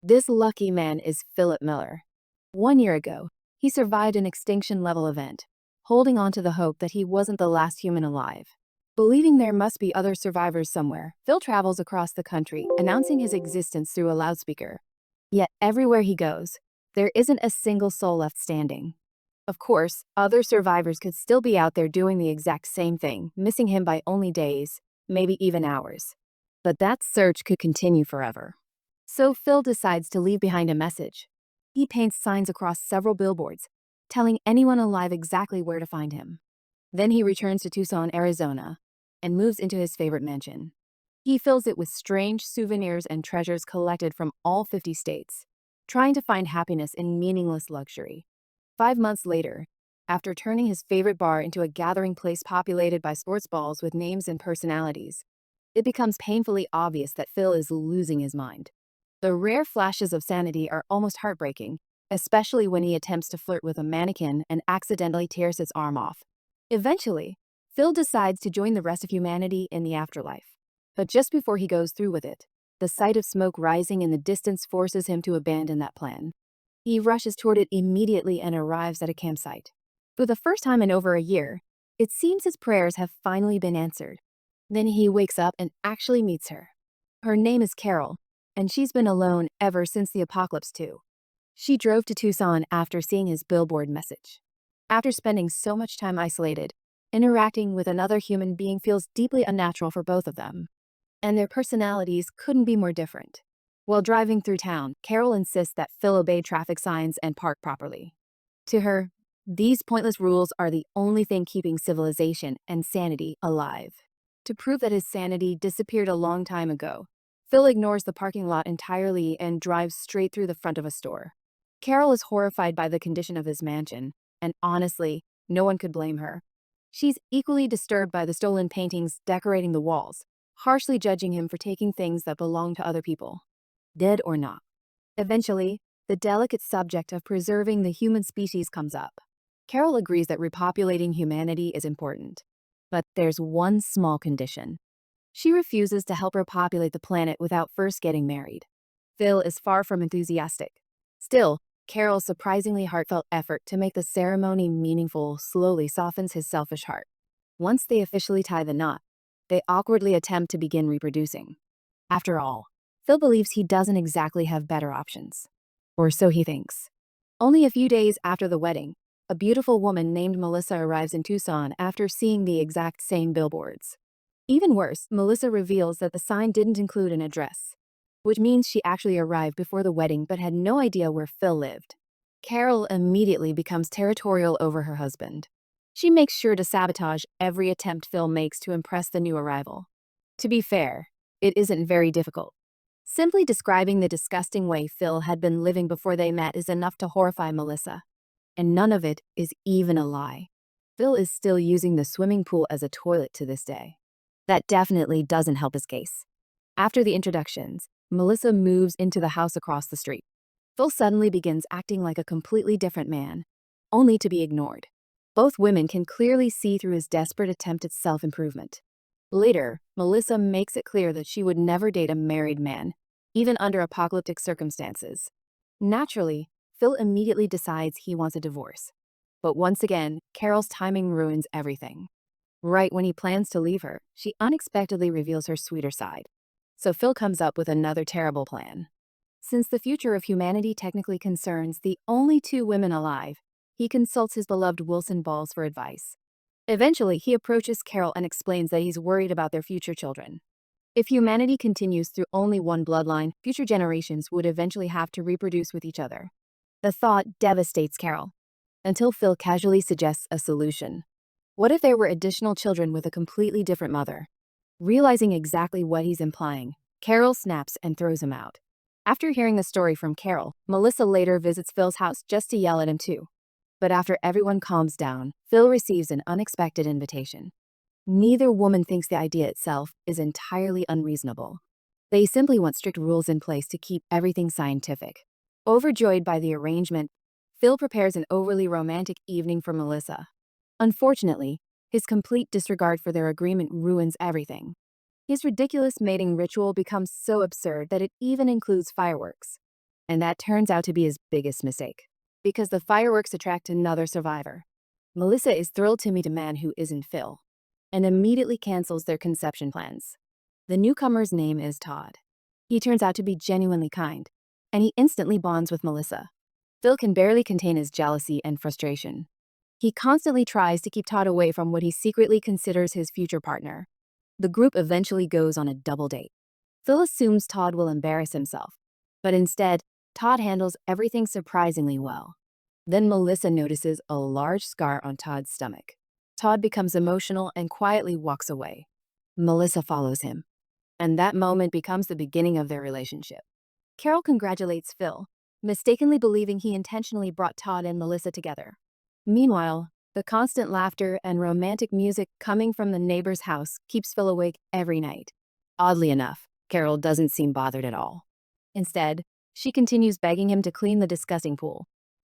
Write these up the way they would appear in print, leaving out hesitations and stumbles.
This lucky man is Philip Miller. 1 year ago, he survived an extinction-level event, holding on to the hope that he wasn't the last human alive. Believing there must be other survivors somewhere, Phil travels across the country, announcing his existence through a loudspeaker. Yet everywhere he goes, there isn't a single soul left standing. Of course, other survivors could still be out there doing the exact same thing, missing him by only days, maybe even hours. But that search could continue forever. So Phil decides to leave behind a message. He paints signs across several billboards, telling anyone alive exactly where to find him. Then he returns to Tucson, Arizona, and moves into his favorite mansion. He fills it with strange souvenirs and treasures collected from all 50 states, trying to find happiness in meaningless luxury. 5 months later, after turning his favorite bar into a gathering place populated by sports balls with names and personalities, it becomes painfully obvious that Phil is losing his mind. The rare flashes of sanity are almost heartbreaking, especially when he attempts to flirt with a mannequin and accidentally tears its arm off. Eventually, Phil decides to join the rest of humanity in the afterlife. But just before he goes through with it, the sight of smoke rising in the distance forces him to abandon that plan. He rushes toward it immediately and arrives at a campsite. For the first time in over a year, it seems his prayers have finally been answered. Then he wakes up and actually meets her. Her name is Carol, and she's been alone ever since the apocalypse too. She drove to Tucson after seeing his billboard message. After spending so much time isolated, interacting with another human being feels deeply unnatural for both of them. And their personalities couldn't be more different. While driving through town, Carol insists that Phil obey traffic signs and park properly. To her, these pointless rules are the only thing keeping civilization and sanity alive. To prove that his sanity disappeared a long time ago, Phil ignores the parking lot entirely and drives straight through the front of a store. Carol is horrified by the condition of his mansion, and honestly, no one could blame her. She's equally disturbed by the stolen paintings decorating the walls, harshly judging him for taking things that belong to other people, dead or not. Eventually, the delicate subject of preserving the human species comes up. Carol agrees that repopulating humanity is important, but there's one small condition. She refuses to help her populate the planet without first getting married. Phil is far from enthusiastic. Still, Carol's surprisingly heartfelt effort to make the ceremony meaningful slowly softens his selfish heart. Once they officially tie the knot, they awkwardly attempt to begin reproducing. After all, Phil believes he doesn't exactly have better options. Or so he thinks. Only a few days after the wedding, a beautiful woman named Melissa arrives in Tucson after seeing the exact same billboards. Even worse, Melissa reveals that the sign didn't include an address, which means she actually arrived before the wedding but had no idea where Phil lived. Carol immediately becomes territorial over her husband. She makes sure to sabotage every attempt Phil makes to impress the new arrival. To be fair, it isn't very difficult. Simply describing the disgusting way Phil had been living before they met is enough to horrify Melissa. And none of it is even a lie. Phil is still using the swimming pool as a toilet to this day. That definitely doesn't help his case. After the introductions, Melissa moves into the house across the street. Phil suddenly begins acting like a completely different man, only to be ignored. Both women can clearly see through his desperate attempt at self-improvement. Later, Melissa makes it clear that she would never date a married man, even under apocalyptic circumstances. Naturally, Phil immediately decides he wants a divorce. But once again, Carol's timing ruins everything. Right when he plans to leave her, she unexpectedly reveals her sweeter side. So Phil comes up with another terrible plan. Since the future of humanity technically concerns the only two women alive, he consults his beloved Wilson Balls for advice. Eventually, he approaches Carol and explains that he's worried about their future children. If humanity continues through only one bloodline, future generations would eventually have to reproduce with each other. The thought devastates Carol, until Phil casually suggests a solution. What if there were additional children with a completely different mother? Realizing exactly what he's implying, Carol snaps and throws him out. After hearing the story from Carol, Melissa later visits Phil's house just to yell at him too. But after everyone calms down, Phil receives an unexpected invitation. Neither woman thinks the idea itself is entirely unreasonable. They simply want strict rules in place to keep everything scientific. Overjoyed by the arrangement, Phil prepares an overly romantic evening for Melissa. Unfortunately, his complete disregard for their agreement ruins everything. His ridiculous mating ritual becomes so absurd that it even includes fireworks. And that turns out to be his biggest mistake. Because the fireworks attract another survivor. Melissa is thrilled to meet a man who isn't Phil, and immediately cancels their conception plans. The newcomer's name is Todd. He turns out to be genuinely kind, and he instantly bonds with Melissa. Phil can barely contain his jealousy and frustration. He constantly tries to keep Todd away from what he secretly considers his future partner. The group eventually goes on a double date. Phil assumes Todd will embarrass himself, but instead, Todd handles everything surprisingly well. Then Melissa notices a large scar on Todd's stomach. Todd becomes emotional and quietly walks away. Melissa follows him, and that moment becomes the beginning of their relationship. Carol congratulates Phil, mistakenly believing he intentionally brought Todd and Melissa together. Meanwhile, the constant laughter and romantic music coming from the neighbor's house keeps Phil awake every night. Oddly enough, Carol doesn't seem bothered at all. Instead, she continues begging him to clean the disgusting pool.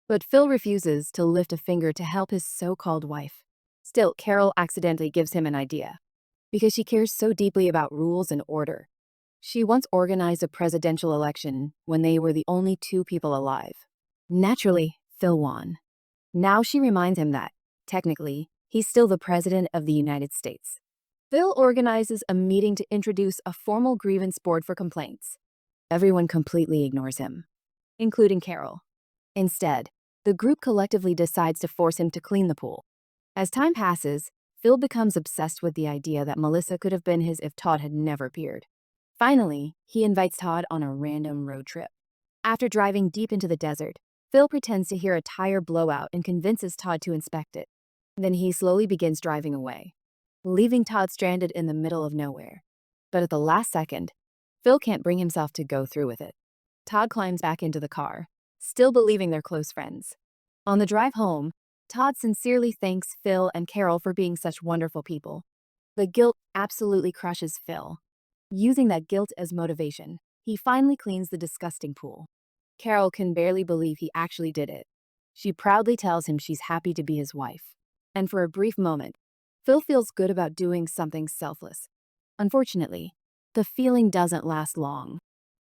But Phil refuses to lift a finger to help his so-called wife. Still, Carol accidentally gives him an idea. Because she cares so deeply about rules and order. She once organized a presidential election when they were the only two people alive. Naturally, Phil won. Now she reminds him that, technically, he's still the president of the United States. Phil organizes a meeting to introduce a formal grievance board for complaints. Everyone completely ignores him, including Carol. Instead, the group collectively decides to force him to clean the pool. As time passes, Phil becomes obsessed with the idea that Melissa could have been his if Todd had never appeared. Finally, he invites Todd on a random road trip. After driving deep into the desert, Phil pretends to hear a tire blowout and convinces Todd to inspect it. Then he slowly begins driving away, leaving Todd stranded in the middle of nowhere. But at the last second, Phil can't bring himself to go through with it. Todd climbs back into the car, still believing they're close friends. On the drive home, Todd sincerely thanks Phil and Carol for being such wonderful people. The guilt absolutely crushes Phil. Using that guilt as motivation, he finally cleans the disgusting pool. Carol can barely believe he actually did it. She proudly tells him she's happy to be his wife. And for a brief moment, Phil feels good about doing something selfless. Unfortunately, the feeling doesn't last long.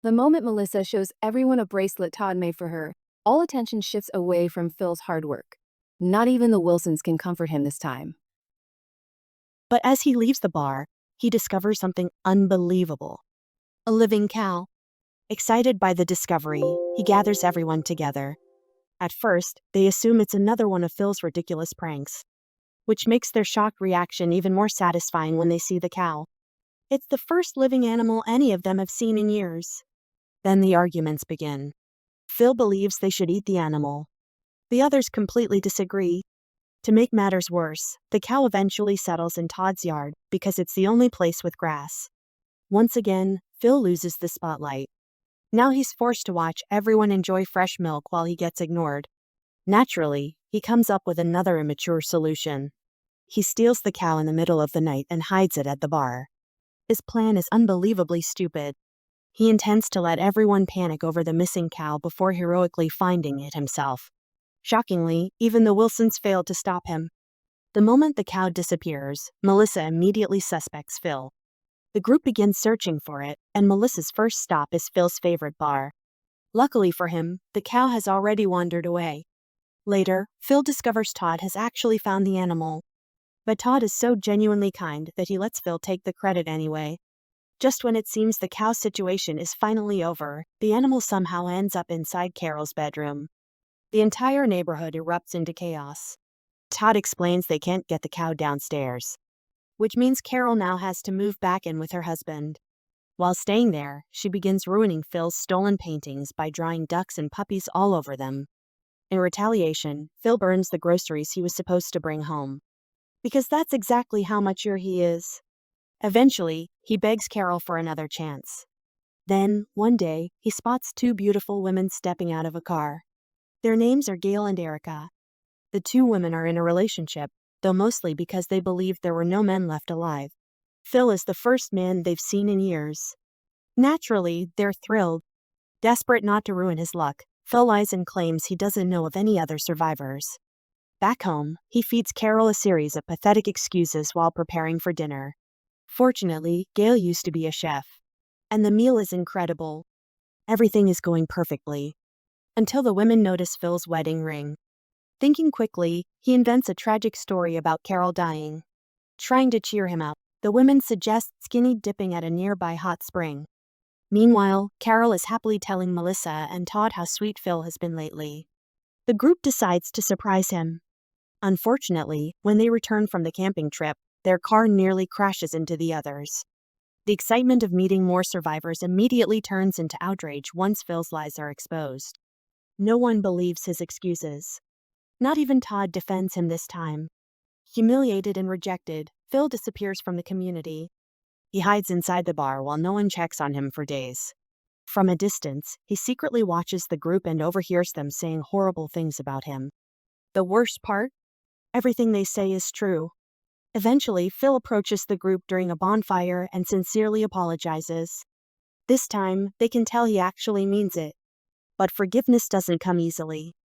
The moment Melissa shows everyone a bracelet Todd made for her, all attention shifts away from Phil's hard work. Not even the Wilsons can comfort him this time. But as he leaves the bar, he discovers something unbelievable. A living cow. Excited by the discovery, he gathers everyone together. At first, they assume it's another one of Phil's ridiculous pranks, which makes their shocked reaction even more satisfying when they see the cow. It's the first living animal any of them have seen in years. Then the arguments begin. Phil believes they should eat the animal. The others completely disagree. To make matters worse, the cow eventually settles in Todd's yard because it's the only place with grass. Once again, Phil loses the spotlight. Now he's forced to watch everyone enjoy fresh milk while he gets ignored. Naturally, he comes up with another immature solution. He steals the cow in the middle of the night and hides it at the bar. His plan is unbelievably stupid. He intends to let everyone panic over the missing cow before heroically finding it himself. Shockingly, even the Wilsons failed to stop him. The moment the cow disappears, Melissa immediately suspects Phil. The group begins searching for it, and Melissa's first stop is Phil's favorite bar. Luckily for him, the cow has already wandered away. Later, Phil discovers Todd has actually found the animal. But Todd is so genuinely kind that he lets Phil take the credit anyway. Just when it seems the cow situation is finally over, the animal somehow ends up inside Carol's bedroom. The entire neighborhood erupts into chaos. Todd explains they can't get the cow downstairs, which means Carol now has to move back in with her husband. While staying there, she begins ruining Phil's stolen paintings by drawing ducks and puppies all over them. In retaliation, Phil burns the groceries he was supposed to bring home. Because that's exactly how mature he is. Eventually, he begs Carol for another chance. Then, one day, he spots two beautiful women stepping out of a car. Their names are Gail and Erica. The two women are in a relationship, though mostly because they believe there were no men left alive. Phil is the first man they've seen in years. Naturally, they're thrilled. Desperate not to ruin his luck, Phil lies and claims he doesn't know of any other survivors. Back home, he feeds Carol a series of pathetic excuses while preparing for dinner. Fortunately, Gail used to be a chef, and the meal is incredible. Everything is going perfectly. until the women notice Phil's wedding ring. Thinking quickly, he invents a tragic story about Carol dying. Trying to cheer him up, the women suggest Skinny dipping at a nearby hot spring. Meanwhile, Carol is happily telling Melissa and Todd how sweet Phil has been lately. The group decides to surprise him. Unfortunately, when they return from the camping trip, their car nearly crashes into the others. The excitement of meeting more survivors immediately turns into outrage once Phil's lies are exposed. No one believes his excuses. Not even Todd defends him this time. Humiliated and rejected, Phil disappears from the community. He hides inside the bar while no one checks on him for days. From a distance, he secretly watches the group and overhears them saying horrible things about him. The worst part? Everything they say is true. Eventually, Phil approaches the group during a bonfire and sincerely apologizes. This time, they can tell he actually means it. But forgiveness doesn't come easily.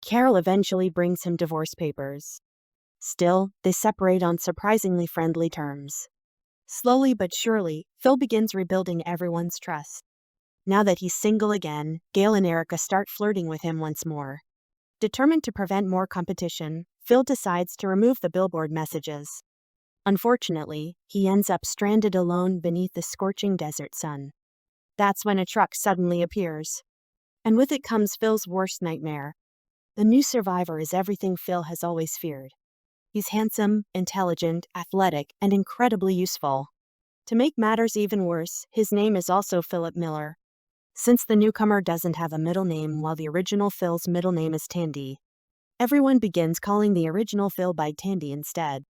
Carol eventually brings him divorce papers. Still, they separate on surprisingly friendly terms. Slowly but surely, Phil begins rebuilding everyone's trust. Now that he's single again, Gail and Erica start flirting with him once more. Determined to prevent more competition, Phil decides to remove the billboard messages. Unfortunately, he ends up stranded alone beneath the scorching desert sun. That's when a truck suddenly appears. And with it comes Phil's worst nightmare. The new survivor is everything Phil has always feared. He's handsome, intelligent, athletic, and incredibly useful. To make matters even worse, his name is also Philip Miller. Since the newcomer doesn't have a middle name while the original Phil's middle name is Tandy, everyone begins calling the original Phil by Tandy instead.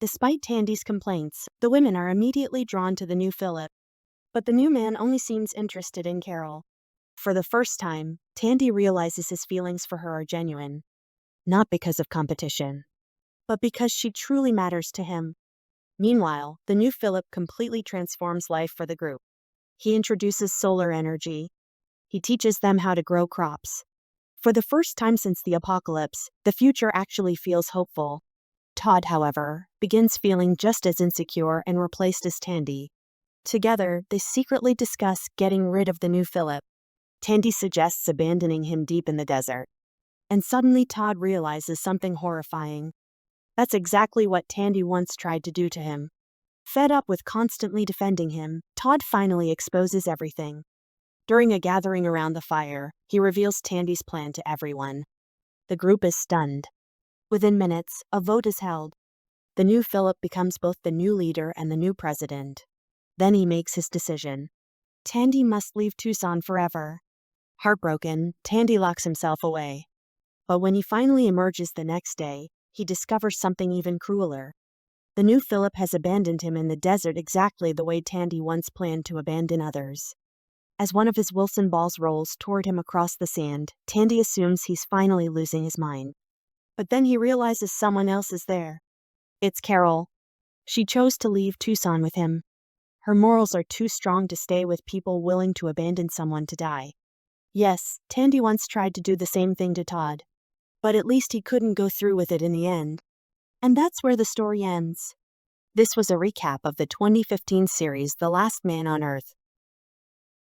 Despite Tandy's complaints, the women are immediately drawn to the new Philip. But the new man only seems interested in Carol. For the first time, Tandy realizes his feelings for her are genuine. Not because of competition, but because she truly matters to him. Meanwhile, the new Philip completely transforms life for the group. He introduces solar energy. He teaches them how to grow crops. For the first time since the apocalypse, the future actually feels hopeful. Todd, however, begins feeling just as insecure and replaced as Tandy. Together, they secretly discuss getting rid of the new Philip. Tandy suggests abandoning him deep in the desert. And suddenly Todd realizes something horrifying. That's exactly what Tandy once tried to do to him. Fed up with constantly defending him, Todd finally exposes everything. During a gathering around the fire, he reveals Tandy's plan to everyone. The group is stunned. Within minutes, a vote is held. The new Philip becomes both the new leader and the new president. Then he makes his decision. Tandy must leave Tucson forever. Heartbroken, Tandy locks himself away. But when he finally emerges the next day, he discovers something even crueler. The new Philip has abandoned him in the desert exactly the way Tandy once planned to abandon others. As one of his Wilson balls rolls toward him across the sand, Tandy assumes he's finally losing his mind. But then he realizes someone else is there. It's Carol. She chose to leave Tucson with him. Her morals are too strong to stay with people willing to abandon someone to die. Yes, Tandy once tried to do the same thing to Todd. But at least he couldn't go through with it in the end. And that's where the story ends. This was a recap of the 2015 series The Last Man on Earth.